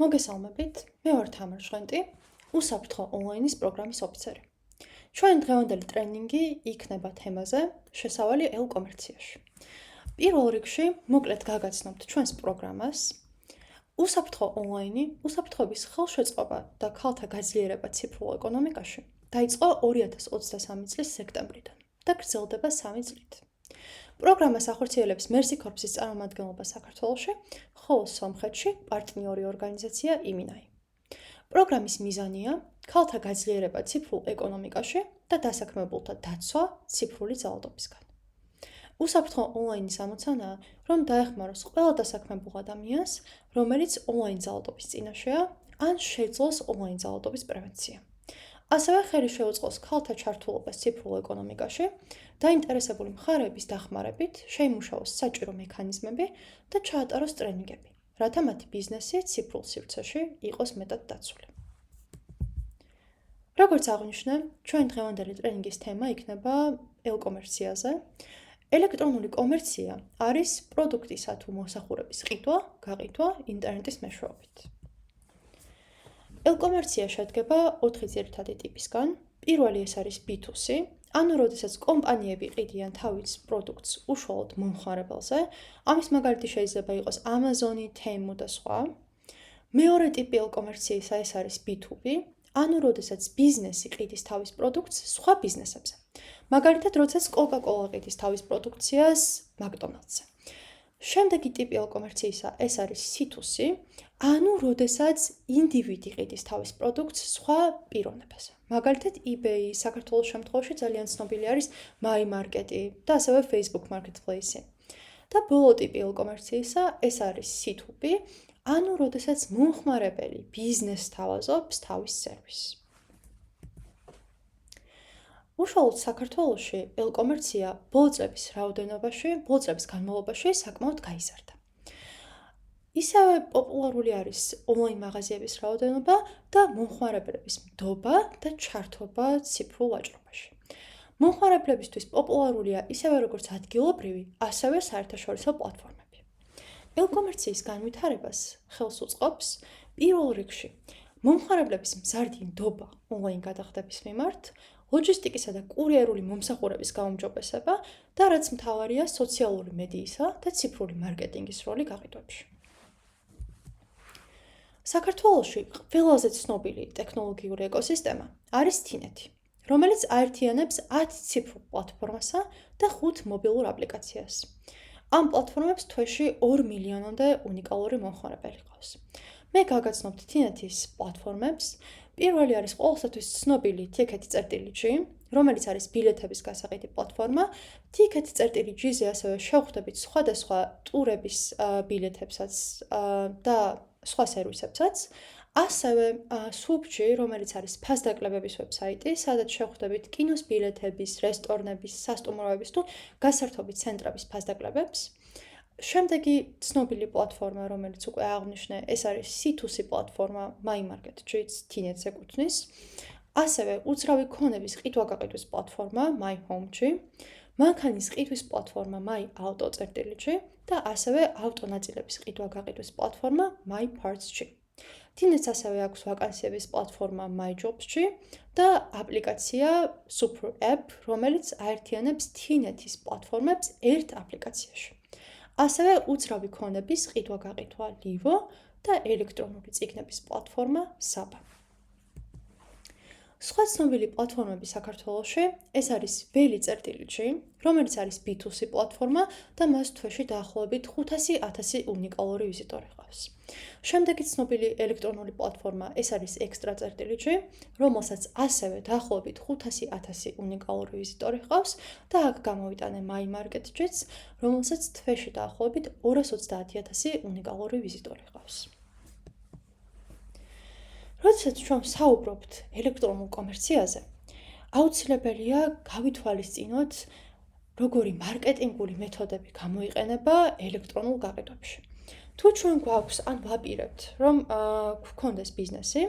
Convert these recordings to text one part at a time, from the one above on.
მოგესალმებით, მე ვარ თამარ შვენტი, უსაფრთხო ონლაინის პროგრამის ოფიცერი. ჩვენ დღევანდელი ტრენინგი იქნება თემაზე შესავალი ელ-კომერციაში. პირველ რიგში მოკლედ გაგაცნობთ ჩვენს პროგრამას, უსაფრთხო ონლაინი, უსაფრთხოების ხელშეწყობა და ქალთა გაძლიერება ციფრულ ეკონომიკაში დაიწყო 2023 წლის სექტემბრიდან და გრძელდება 3 წლით. პროგრამას ახორციელებს Mercy Corps-ის წარმომადგენლობა საქართველოში, ხოლო სომხეთში პარტნიორი ორგანიზაცია იმინაი. პროგრამის მიზანია ქალთა გაძლიერება ციფრულ ეკონომიკაში და დასაქმებულთა დაცვა ციფრული ძალადობისგან. უსაფრთხო ონლაინის ამოცანაა, რომ დაეხმაროს ყველა დასაქმებულ ადამიანს, რომელიც ონლაინ ძალადობის წინაშეა, ან შეძლოს ონლაინ ძალადობის პრევენცია. ასევე ხელი შეუწყოს ქალთა ჩართულობას ციფრულ ეკონომიკაში, დაინტერესებული მხარეების დახმარებით შეიმუშაოს საჭირო მექანიზმები და ჩაატაროს ტრენინგები, რათა მათი ბიზნესი ციფრულ სივრცეში იყოს მეტად დაცული. როგორც აღვნიშნე, ჩვენ დღევანდელი ტრენინგის თემა იქნება ელ-კომერციაზე. ელექტრონული კომერცია არის პროდუქტისა თუ მომსახურების ყიდვა, გაყიდვა ინტერნეტის მეშვეობით. ელ-კომერცია შედგება 4 ძირითადი ტიპისგან. პირველი ეს არის B2C, ანუ როდესაც კომპანიები ყიდიან თავის პროდუქტს უშუალოდ მომხმარებელზე, ამის მაგალითი შეიძლება იყოს Amazon, Temu და სხვა. მეორე ტიპი ელ-კომერციისა ეს არის B2B, ანუ როდესაც ბიზნესი ყიდის თავის პროდუქტს სხვა ბიზნესებზე. მაგალითად, როდესაც Coca-Cola ყიდის თავის პროდუქციას McDonald's-ზე. შემდეგი ტიპი ელ-კომერციისა ეს არის C2C, ანუ როდესაც ინდივიდი ყიდის თავის პროდუქტს სხვა პიროვნებაზე. მაგალითად, eBay საქართველოს შემთხვევაში ძალიან ცნობილი არის My Market-ი და ასევე Facebook Marketplace-ი. და ბოლო ტიპი ელ-კომერციისა ეს არის C2B, ანუ როდესაც მომხმარებელი ბიზნესს თავაზობს თავის სერვისს. უშუალოდ საქართველოში ელ-კომერცია ბოლო წლების განმავლობაში საკმაოდ გაიზარდა. ისევე პოპულარული არის ონლაინ მაღაზიების რაოდენობა და მომხმარებლების ნდობა და ჩართობა ციფრულ ვაჭრობაში. მომხმარებლებისთვის პოპულარულია ისევე როგორც ადგილობრივი, ასევე საერთაშორისო პლატფორმები. ელ-კომერციის განვითარებას ხელს უწყობს პირველ რიგში მომხმარებლების მზარდი ნდობა ონლაინ გადახდების მიმართ, ლოჯისტიკისა და კურიერული მომსახურების გაუმჯობესება და რაც მთავარია სოციალური მედიისა და ციფრული მარკეტინგის როლი გაყიდვებში. საქართველოში ყველაზე ცნობილი ტექნოლოგიური ეკოსისტემა არის TNET, რომელიც აერთიანებს 10 ციფრულ პლატფორმასა და 5 მობილურ აპლიკაციას. ამ პლატფორმებს თვეში 2 მილიონამდე უნიკალური მომხმარებელი ყავს. მე გაგაცნობთ TNET-ის პლატფორმებს. პირველი არის ყოველსათვის ცნობილი Ticket.gr, რომელიც არის ბილეთების გასაყიდი პლატფორმა. Ticket.gr-ზე ასევე შევხვდებით სხვადასხვა ტურების ბილეთებსაც და სხვა სერვისებსაც. ასევე Swoop.gr, რომელიც არის ფასდაკლებების ვებსაიტი, სადაც შევხვდებით კინოს ბილეთების, რესტორნების, სასტუმროების თუ გასართობი ცენტრების ფასდაკლებებს. შემდეგი ცნობილი პლატფორმა, რომელიც უკვე აღვნიშნე, ეს არის C2C პლატფორმა My Market-იც TNET-ს ეკუთვნის. ასევე უძრავი ქონების ყიდვა-გაყიდვის პლატფორმა My Home.gr, მანქანის ყიდვის პლატფორმა My Auto.gr და ასევე ავტონაწილების ყიდვა-გაყიდვის პლატფორმა My Parts.gr. TNET-ს ასევე აქვს ვაკანსიების პლატფორმა My Jobs.gr და აპლიკაცია Super App, რომელიც აერთიანებს TNET-ის პლატფორმებს ერთ აპლიკაციაში. ასევე უძრავი ქონების ყიდვა-გაყიდვა Livo და ელექტრონული წიგნების პლატფორმა Saba. სხვა ცნობილი პლატფორმები საქართველოში ეს არის Veli.gr, რომელიც არის B2C პლატფორმა და მას თვეში დაახლოებით 500,000 უნიკალური ვიზიტორი ყავს. შემდეგი ცნობილი ელექტრონული პლატფორმა ეს არის Extra.gr, რომელსაც ასევე დაახლოებით 500,000 უნიკალური ვიზიტორი ყავს და აქ გამოვიტანე My Market.gr, რომელსაც თვეში დაახლოებით 230,000 უნიკალური ვიზიტორი ყავს. როდესაც ჩვენ საუბრობთ ელექტრონულ კომერციაზე, აუცილებელია გავითვალისწინოთ, როგორი მარკეტინგული მეთოდები გამოიყენება ელექტრონულ გაყიდვებში. თუ ჩვენ გვაქვს ან ვაპირებთ, რომ გვქონდეს ბიზნესი,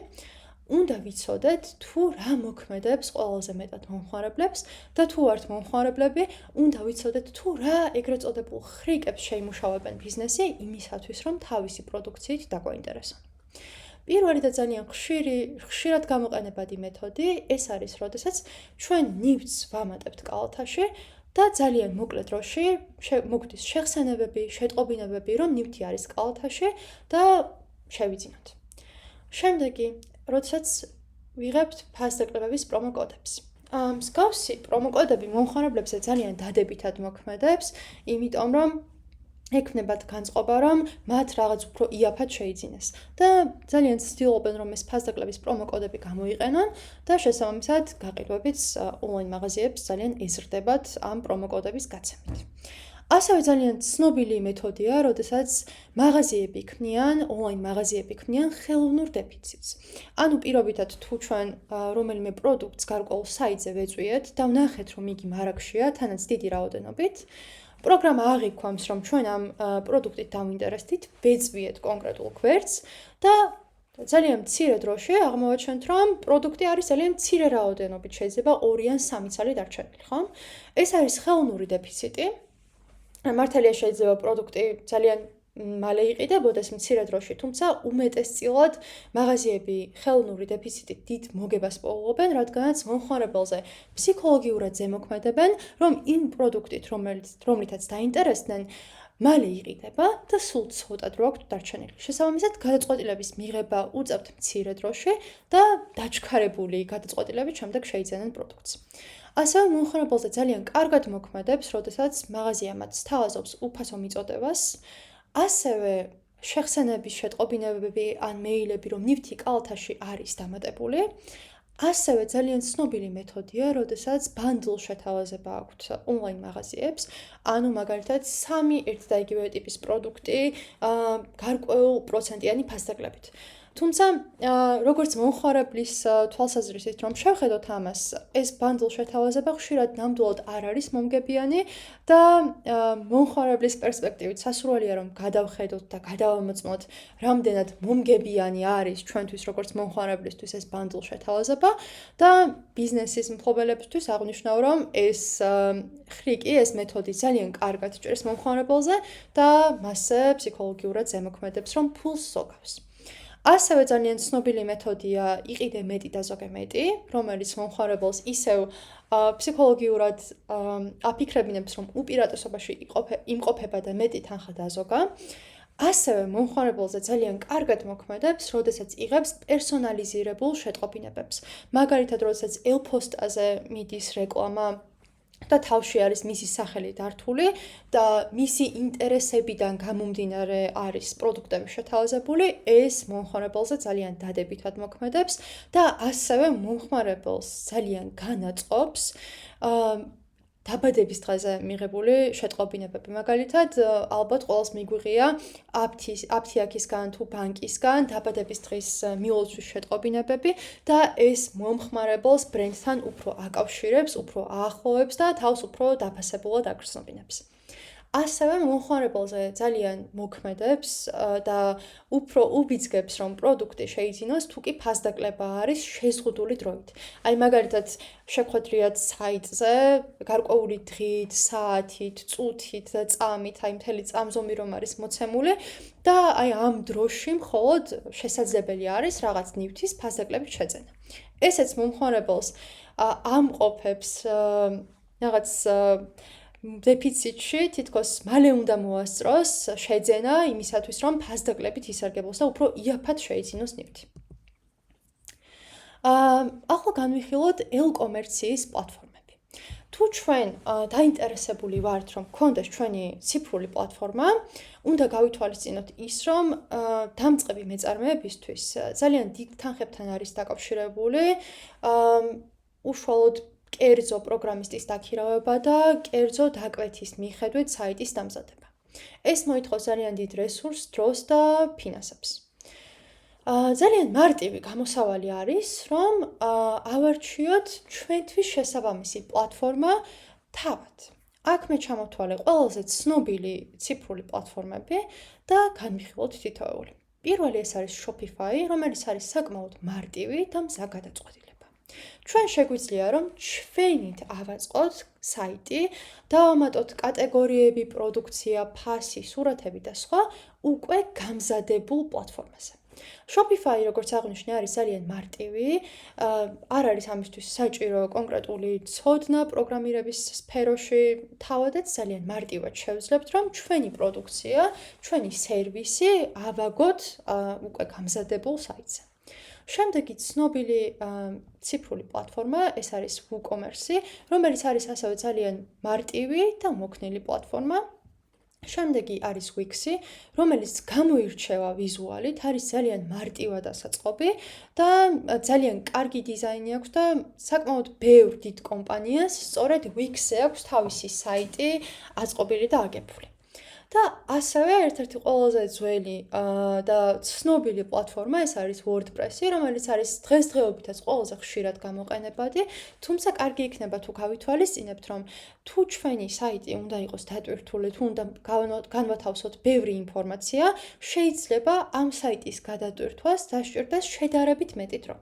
უნდა ვიცოდეთ, თუ რა მოქმედებს ყველაზე მეტად მომხმარებლებს და თუ ართ მომხმარებლები, უნდა ვიცოდეთ, თუ რა ეგრეთ წოდებულ ხრიკებს შეიმუშავებენ ბიზნესი იმისათვის, რომ თავისი პროდუქციით დაგვაინტერესონ. პირველი და ძალიან ხშირად გამოყენებადი მეთოდი ეს არის, როდესაც ჩვენ ნივთს ვამატებთ კალათაში და ძალიან მოკლე დროში მოგვდის შეხსენებები, შეტყობინებები, რომ ნივთი არის კალათაში და შევიძინოთ. შემდეგი, როდესაც ვიღებთ ფასდაკლებების პრომოკოდებს. მსგავსი პრომოკოდები მომხმარებლებსაც ძალიან დადებითად მოქმედებს, იმიტომ რომ ექნებათ განწყობა, რომ მათ რაღაც უფრო იაფად შეიძინეს და ძალიან ცდილობენ, რომ ეს ფასდაკლების პრომოკოდები გამოიყენონ და შესაბამისად გაყიდვებიც ონლაინ მაღაზიებს ძალიან ეზრდებათ ამ პრომოკოდების გაცემით. ასევე ძალიან ცნობილი მეთოდია, როდესაც ონლაინ მაღაზიები ქმნიან ხელოვნურ დეფიციტს. ანუ პირობითად თუ ჩვენ რომელიმე პროდუქტს გარკვეულ საიტზე ვეწვიეთ და ვნახეთ, რომ იგი მარაგშია, თანაც დიდი რაოდენობით, პროგრამა აღიქვამს, რომ ჩვენ ამ პროდუქტით დავინტერესდით, ვეწვიეთ კონკრეტულ გვერდს და ძალიან მცირე დროში აღმოვაჩენთ, რომ პროდუქტი არის ძალიან მცირე რაოდენობით, შეიძლება 2 ან 3 ცალი დარჩენილი, ხო? ეს არის ხელოვნური დეფიციტი. მართალია შეიძლება პროდუქტი ძალიან მალე იყიდებოდეს მცირე დროში, თუმცა უმეტესწილად მაღაზიები ხელოვნური დეფიციტით დიდ მოგებას პოულობენ, რადგანაც მომხმარებელზე ფსიქოლოგიურად ზემოქმედებენ, რომ იმ პროდუქტით, რომლითაც დაინტერესდნენ, მალე იყიდება და სულ ცოტა დრო აქვს დარჩენილი. შესაბამისად, გადაწყვეტილების მიღება უწევთ მცირე დროში და დაჩქარებული გადაწყვეტილებით შემდეგ შეიძენენ პროდუქტს. ასევე მომხმარებელზე ძალიან კარგად მოქმედებს, როდესაც მაღაზია მათ სთავაზობს უფასო მიწოდებას, ასევე შეხსენების შეტყობინებები ან მეილები, რომ ნივთი კალათაში არის დამატებული. ასევე ძალიან ცნობილი მეთოდია, როდესაც ბანდლ შეთავაზება აქვთ ონლაინ მაღაზიებს, ანუ მაგალითად 3 ერთ და იგივე ტიპის პროდუქტი გარკვეულ პროცენტიანი ფასდაკლებით. თუმცა, როგორც მომხმარებლის თვალსაზრისით რომ შევხედოთ ამას, ეს ბანდლ შეთავაზება ხშირად ნამდვილად არ არის მომგებიანი და მომხმარებლის პერსპექტივით სასურველია რომ გადავხედოთ და გადავამოწმოთ, რამდენად მომგებიანი არის ჩვენთვის როგორც მომხმარებლისთვის ეს ბანდლ შეთავაზება და ბიზნესის მფლობელებისთვის აღნიშნავ, რომ ეს ხრიკი, ეს მეთოდი ძალიან კარგად ჭერს მომხმარებელზე და მასზე ფსიქოლოგიურად ზემოქმედებს, რომ ფულს ზოგავს. ასევე ძალიან ცნობილი მეთოდია იყიდე მეტი და ზოგე მეტი, რომელიც მომხმარებელს ისევ ფსიქოლოგიურად აფიქრებინებს, რომ უპირატესობაში იმყოფება და მეტი თანხა დაზოგა. ასევე მომხმარებელზე ძალიან კარგად მოქმედებს, როდესაც იღებს პერსონალიზირებულ შეტყობინებებს. მაგალითად, როდესაც ელფოსტაზე მიდის რეკლამა და თავში არის მისი სახელი დართული და მისი ინტერესებიდან გამომდინარე არის პროდუქტები შეთავაზებული, ეს მომხმარებელზე ძალიან დადებითად მოქმედებს და ასევე მომხმარებელს ძალიან განაწყობს დაბადების დღეზე მიღებული შეტყობინებები. მაგალითად, ალბათ ყველას მიგვიღია აფთიაქისგან თუ ბანკისგან დაბადების დღის მილოცვის შეტყობინებები და ეს მომხმარებელს ბრენდთან უფრო აკავშირებს, უფრო აახლოვებს და თავს უფრო დაფასებულად აგრძნობინებს. ასევე მომხმარებელზე ძალიან მოქმედებს და უფრო უბიძგებს, რომ პროდუქტი შეიძინოს, თუ კი ფასდაკლება არის შეზღუდული დროით. აი მაგალითად, შეხვედრიათ საიტზე გარკვეული დღით, საათით, წუთით და წამით, აი მთელი წამზომი რომ არის მოცემული და აი ამ დროში მხოლოდ შესაძლებელი არის რაღაც ნივთის ფასდაკლების შეძენა. ესეც მომხმარებელს ამყოფებს რაღაც დეფიციტში, თითქოს მალე უნდა მოასწროს შეძენა იმისათვის, რომ ფასდაკლებით ისარგებლოს და უფრო იაფად შეიძინოს ნივთი. ახლა განვიხილოთ ელ-კომერციის პლატფორმები. თუ ჩვენ დაინტერესებული ვართ, რომ გქონდეს ჩვენი ციფრული პლატფორმა, უნდა გავითვალისწინოთ ის, რომ დამწყები მეწარმეებისთვის ძალიან დიდ თანხებთან არის დაკავშირებული უშუალოდ კერძო პროგრამისტის დაქირავება და კერძო დაკვეთის მიხედვით საიტის დამზადება. ეს მოითხოვს ძალიან დიდ რესურსს, დროს და ფინანსებს. ძალიან მარტივი გამოსავალი არის, რომ ავარჩიოთ ჩვენთვის შესაბამისი პლატფორმა თავად. აქ მე ჩამოვთვალე ყველაზე ცნობილი ციფრული პლატფორმები და განვიხილოთ თითოეული. პირველი ეს არის Shopify, რომელიც არის საკმაოდ მარტივი და მზა გადაწყვეტილება. ჩვენ შეგვიძლია, რომ ჩვენით ავაწყოთ საიტი, დავამატოთ კატეგორიები, პროდუქცია, ფასი, სურათები და სხვა უკვე გამზადებულ პლატფორმაზე. Shopify, როგორც აღნიშნე, არის ძალიან მარტივი, არ არის ამისთვის საჭირო კონკრეტული ცოდნა პროგრამირების სფეროში, თავადაც ძალიან მარტივად შევძლებთ, რომ ჩვენი პროდუქცია, ჩვენი სერვისი ავაგოთ უკვე გამზადებულ საიტზე. შემდეგი ცნობილი ციფრული პლატფორმა, ეს არის WooCommerce, რომელიც არის ასევე ძალიან მარტივი და მოქნილი პლატფორმა. შემდეგი არის Wix-ი, რომელიც გამოირჩევა ვიზუალით, არის ძალიან მარტივად ასაწყობი და ძალიან კარგი დიზაინი აქვს და საკმაოდ ბევრ დიდ კომპანიას სწორედ Wix-ზე აქვს თავისი საიტი აწყობილი და აგებული. და ასევე ერთ-ერთი ყველაზე ძველი და ცნობილი პლატფორმა ეს არის WordPress-ი, რომელიც არის დღესდღეობითაც ყველაზე ხშირად გამოყენებადი, თუმცა კარგი იქნება თუ გავითვალისწინებთ, რომ თუ ჩვენი საიტი უნდა იყოს დატვირთული, თუ უნდა განვათავსოთ ბევრი ინფორმაცია, შეიძლება ამ საიტის გადატვირთვას დასჭირდეს შედარებით მეტი დრო.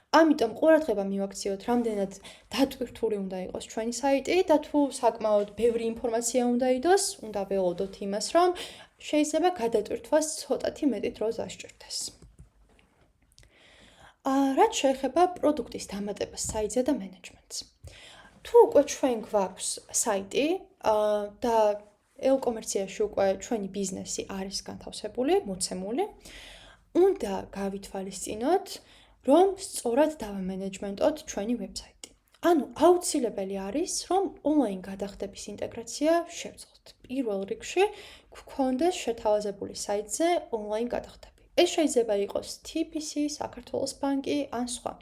ამიტომ ყურადღება მივაქციოთ, რამდენად დატვირთული უნდა იყოს ჩვენი საიტი და თუ საკმაოდ ბევრი ინფორმაცია უნდა იდოს, უნდა ველოდოთ იმას, რომ შეიძლება გადატვირთვას ცოტათი მეტი დრო დასჭირდეს. რაც შეეხება პროდუქტის დამატებას საიტზე და მენეჯმენტს. თუ უკვე ჩვენ გვაქვს საიტი და e-კომერციაში უკვე ჩვენი ბიზნესი არის განთავსებული, მოცემული, უნდა გავითვალისწინოთ, რომ სწორად დავამენეჯმენტოთ ჩვენი ვებსაიტი. ანუ აუცილებელი არის, რომ ონლაინ გადახდების ინტეგრაცია შევძლოთ. პირველ რიგში გვქონდეს შეთავაზებული საიტზე ონლაინ გადახდები. ეს შეიძლება იყოს TPC, საქართველოს ბანკი ან სხვა.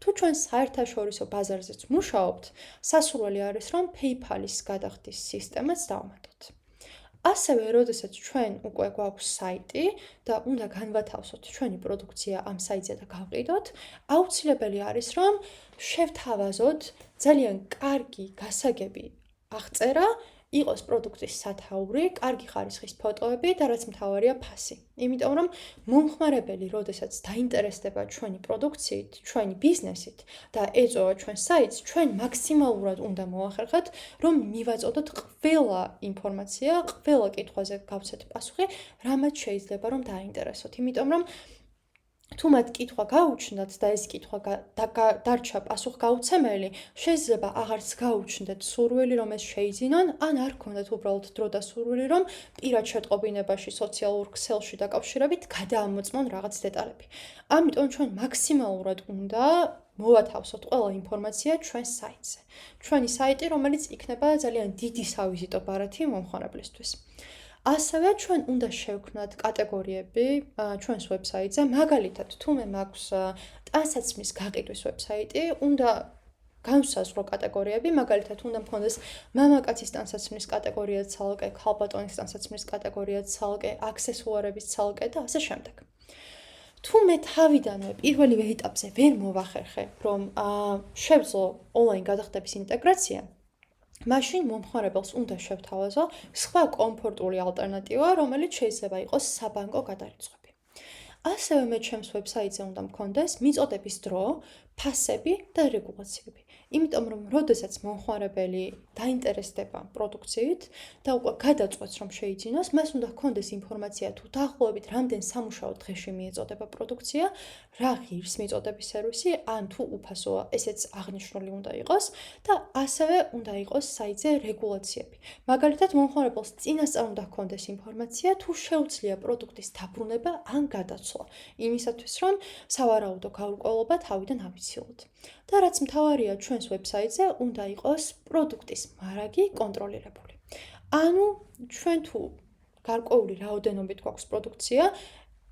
თუ ჩვენ საერთაშორისო ბაზარზეც მუშაობთ, სასურველი არის, რომ PayPal-ის გადახდის სისტემაც დავამატოთ. ასევე, როდესაც ჩვენ უკვე გვაქვს საიტი და უნდა განვათავსოთ ჩვენი პროდუქცია ამ საიტზე და გავყიდოთ, აუცილებელი არის, რომ შევთავაზოთ ძალიან კარგი გასაგები აღწერა, იყოს პროდუქტის სათაური, კარგი ხარისხის ფოტოები და რაც მთავარია ფასი. იმიტომ რომ მომხმარებელი, როდესაც დაინტერესდება ჩვენი პროდუქციით, ჩვენი ბიზნესით და ეწოვა ჩვენ საიტს, ჩვენ მაქსიმალურად უნდა მოახერხოთ, რომ მივაწოდოთ ყველა ინფორმაცია, ყველა კითხვაზე გავცეთ პასუხი, რამაც შეიძლება რომ დაინტერესოთ. იმიტომ რომ თუ მათ კითხვა გაუჩნდათ და ეს კითხვა დარჩა პასუხგაუცემელი, შეიძლება აღარც გაუჩნდეთ სურვილი, რომ ეს შეიძინონ, ან არ გქონდათ უბრალოდ დრო და სურვილი, რომ პირად შეტყობინებაში, სოციალურ ქსელში დაკავშირებით გადაამოწმონ რაღაც დეტალები. ამიტომ ჩვენ მაქსიმალურად უნდა მოვათავსოთ ყველა ინფორმაცია ჩვენ საიტზე. ჩვენი საიტი, რომელიც იქნება ძალიან დიდი სავიზიტო ბარათი მომხმარებლისთვის. ასევე ჩვენ უნდა შევქმნათ კატეგორიები ჩვენს ვებსაიტზე, მაგალითად, თუ მე მაქვს ტანსაცმლის გაყიდვის ვებსაიტი, უნდა განვსაზღვრო კატეგორიები, მაგალითად, უნდა მქონდეს მამაკაცის ტანსაცმლის კატეგორია ცალკე, ქალბატონის ტანსაცმლის კატეგორია ცალკე, აქსესუარების ცალკე და ასე შემდეგ. თუ მე თავიდანვე პირველივე ეტაპზე ვერ მოვახერხე, რომ შევძლო ონლაინ გადახდების ინტეგრაცია, მაშინ მომხმარებელს უნდა შევთავაზო სხვა კომფორტული ალტერნატივა, რომელიც შეიძლება იყოს საბანკო გადარიცხვები. ასევე მე ჩემს ვებსაიტზე უნდა მქონდეს მიწოდების დრო, ფასები და რეგულაციები. იმიტომ რომ როდესაც მომხმარებელი დაინტერესდება პროდუქციით და უკვე გადაწყვეტს რომ შეიძინოს, მას უნდა ჰქონდეს ინფორმაცია თუ დაახლოებით რამდენ სამუშაო დღეში მიეწოდება პროდუქცია, რა ღირს მიწოდების სერვისი, ან თუ უფასოა, ესეც აღნიშნული უნდა იყოს და ასევე უნდა იყოს საიტზე რეგულაციები. მაგალითად, მომხმარებელს წინასწარ უნდა ჰქონდეს ინფორმაცია თუ შეუძლია პროდუქტის დაბრუნება ან გადაცვლა, იმისათვის რომ სავარაუდო გაურკვევლობა თავიდან ავიცილოთ. და რაც მთავარია ჩვენს ვებსაიტზე უნდა იყოს პროდუქტის მარაგი კონტროლირებული. ანუ ჩვენ თუ გარკვეული რაოდენობით გვაქვს პროდუქცია,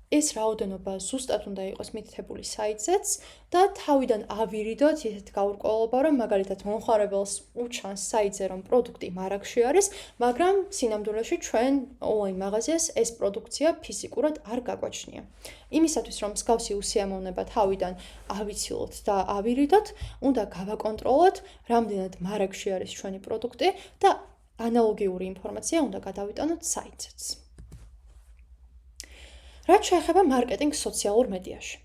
ეს რაოდენობა ზუსტად უნდა იყოს მითითებული საიტზეც და თავიდან ავირიდოთ ისეთ გაურკვევლობა, რომ მაგალითად მომხმარებელს უჩანს საიტზე, რომ პროდუქტი მარაგში არის, მაგრამ სინამდვილეში ჩვენ ონლაინ მაღაზიას ეს პროდუქცია ფიზიკურად არ გაგვაჩნია. იმისათვის, რომ მსგავსი უსიამოვნება თავიდან ავიცილოთ და ავირიდოთ, უნდა გავაკონტროლოთ, რამდენად მარაგში არის ჩვენი პროდუქტი და ანალოგიური ინფორმაცია უნდა გადავიტანოთ საიტზეც. რაც შეეხება მარკეტინგს სოციალურ მედიაში.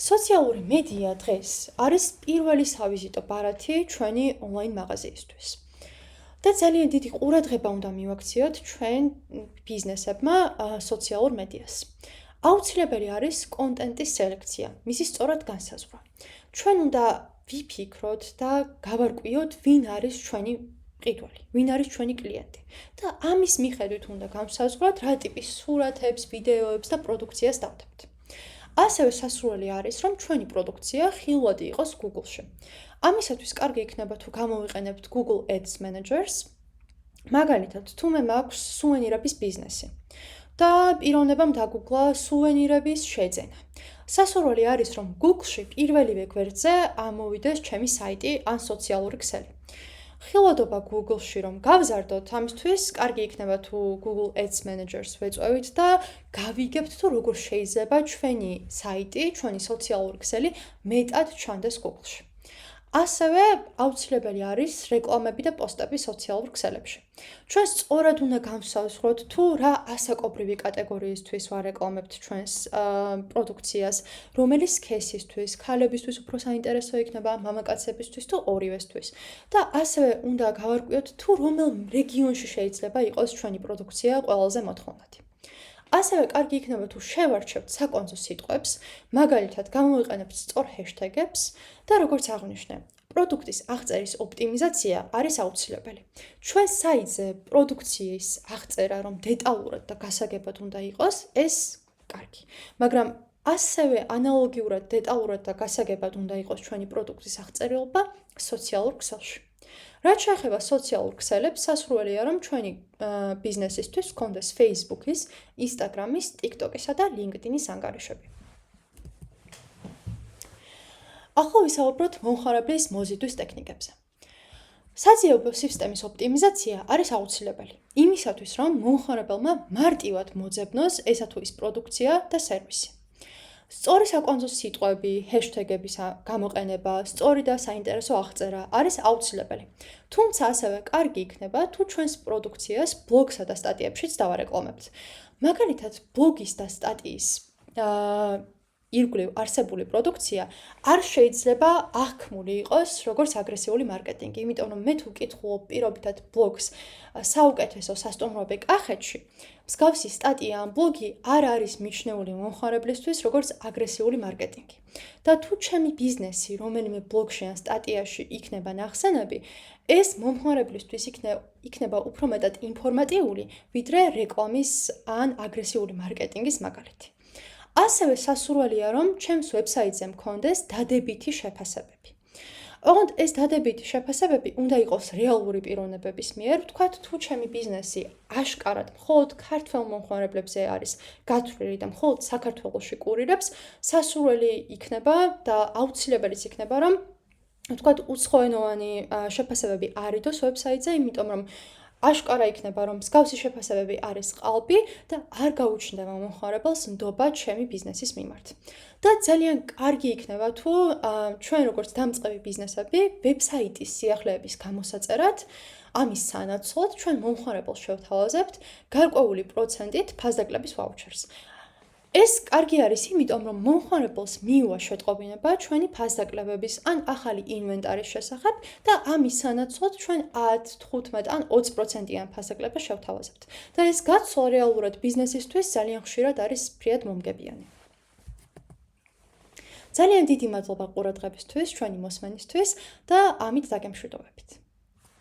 სოციალური მედია დღეს არის პირველი სავიზიტო ბარათი ჩვენი ონლაინ მაღაზიისთვის. და ძალიან დიდი ყურადღება უნდა მივაქციოთ ჩვენ ბიზნესებმა სოციალურ მედიას. აუცილებელი არის კონტენტის სელექცია, მისი სწორად განსაზღვრა. ჩვენ უნდა ვიფიქროთ და გავარკვიოთ, ვინ არის ჩვენი მყიდველი, ვინ არის ჩვენი კლიენტი. და ამის მიხედვით უნდა განსაზღვროთ, რა ტიპის სურათებს, ვიდეოებს და პროდუქციას დავდებთ. ასევე სასურველი არის, რომ ჩვენი პროდუქცია ხილვადი იყოს Google-ში. ამისათვის კარგი იქნება თუ გამოვიყენებთ Google Ads Managers. მაგალითად, თუ მე მაქვს სუვენირების ბიზნესი და პიროვნებამ დაგუგლა სუვენირების შეძენა. სასურველი არის, რომ Google-ში პირველივე გვერდზე ამოვიდეს ჩემი საიტი ან სოციალური ქსელი. ხილვადობა Google-ში რომ გავზარდოთ, ამისთვის კარგი იქნება თუ Google Ads Managers ვეწვევით და გავიგებთ თუ როგორ შეიძლება ჩვენი საიტი, ჩვენი სოციალური ქსელი მეტად ჩანდეს Google-ში. ასევე აუცილებელი არის რეკლამები და პოსტები სოციალურ ქსელებში. ჩვენ სწორად უნდა განსაზღვროთ თუ რა ასაკობრივი კატეგორიისთვის ვარეკლამებთ ჩვენს პროდუქციას, რომელი სქესისთვის, ქალებისთვის უფრო საინტერესო იქნება, მამაკაცებისთვის თუ ორივესთვის. და ასევე უნდა გავარკვიოთ თუ რომელ რეგიონში შეიძლება იყოს ჩვენი პროდუქცია ყველაზე მოთხოვნადი. ასევე კარგი იქნება თუ შევარჩევთ საკონცო სიტყვებს, მაგალითად გამოვიყენებთ სწორ ჰეშტეგებს და როგორც აღვნიშნე, პროდუქტის აღწერის ოპტიმიზაცია არის აუცილებელი. ჩვენ საიტზე პროდუქციის აღწერა რომ დეტალურად და გასაგებად უნდა იყოს, ეს კარგი. მაგრამ ასევე ანალოგიურად დეტალურად და გასაგებად უნდა იყოს ჩვენი პროდუქტის აღწერილობა სოციალურ ქსელში. რაც შეეხება სოციალურ ქსელებს, სასურველია რომ ჩვენი ბიზნესისთვის ჰქონდეს Facebook-ის, Instagram-ის, TikTok-ისა და LinkedIn-ის ანგარიშები. ახლა ვისაუბროთ მომხმარებლის მოზიდვის ტექნიკებზე. საძიებო სისტემის ოპტიმიზაცია არის აუცილებელი, იმისათვის რომ მომხმარებელმა მარტივად მოძებნოს ესა თუ ის პროდუქცია და სერვისი. სწორი საკონცო სიტყვები, ჰეშტეგების გამოყენება, სწორი და საინტერესო აღწერა არის აუცილებელი. თუმცა ასევე კარგი იქნება თუ ჩვენს პროდუქციას ბლოგსა და სტატიებშიც დავარეკლამებთ. მაგალითად, ბლოგის და სტატიის ირგვლივ არსებული პროდუქცია არ შეიძლება აღქმული იყოს როგორც აგრესიული მარკეტინგი, იმიტომ რომ მე თუ ვკითხულობ პირობითად ბლოგს საუკეთესო სასტუმროები კახეთში, მსგავსი სტატია ან ბლოგი არ არის მიჩნეული მომხმარებლისთვის როგორც აგრესიული მარკეტინგი. და თუ ჩემი ბიზნესი რომელიმე ბლოგში ან სტატიაში იქნება ნახსენები, ეს მომხმარებლისთვის იქნება უფრო მეტად ინფორმატიული, ვიდრე რეკლამის ან აგრესიული მარკეტინგის მაგალითი. ასევე სასურველია, რომ ჩემს ვებსაიტზე მქონდეს დადებითი შეფასებები. ოღონდ ეს დადებითი შეფასებები უნდა იყოს რეალური პიროვნებების მიერ, ვთქვათ, თუ ჩემი ბიზნესი აშკარად მხოლოდ ქართველ მომხმარებლებზე არის გათვლილი და მხოლოდ საქართველოში კურირებს, სასურველი იქნება და აუცილებელიც იქნება, რომ ვთქვათ, უცხოენოვანი შეფასებები არ იდოს ვებსაიტზე, იმიტომ რომ აშკარა იქნება, რომ მსგავსი შეფასებები არის ყალბი და არ გაუჩნდება მომხმარებელს ნდობა ჩემი ბიზნესის მიმართ. და ძალიან კარგი იქნება, თუ ჩვენ როგორც დამწყები ბიზნესები, ვებსაიტის სიახლეების გამოსაწერად, ამის სანაცვლოდ ჩვენ მომხმარებელს შევთავაზებთ გარკვეული პროცენტით ფასდაკლების ვაუჩერს. ეს კარგი არის იმიტომ, რომ მომხმარებელს მიუვა შეტყობინება ჩვენი ფასდაკლებების ან ახალი ინვენტარის შესახებ და ამის სანაცვლოდ ჩვენ 10, 15 ან 20%-იან ფასდაკლებას შევთავაზებთ. და ეს გაცვლა რეალურად ბიზნესისთვის ძალიან ხშირად არის ფრიად მომგებიანი. ძალიან დიდი მადლობა ყურადღებისთვის, ჩვენი მოსმენისთვის და ამით დაგემშვიდობებით.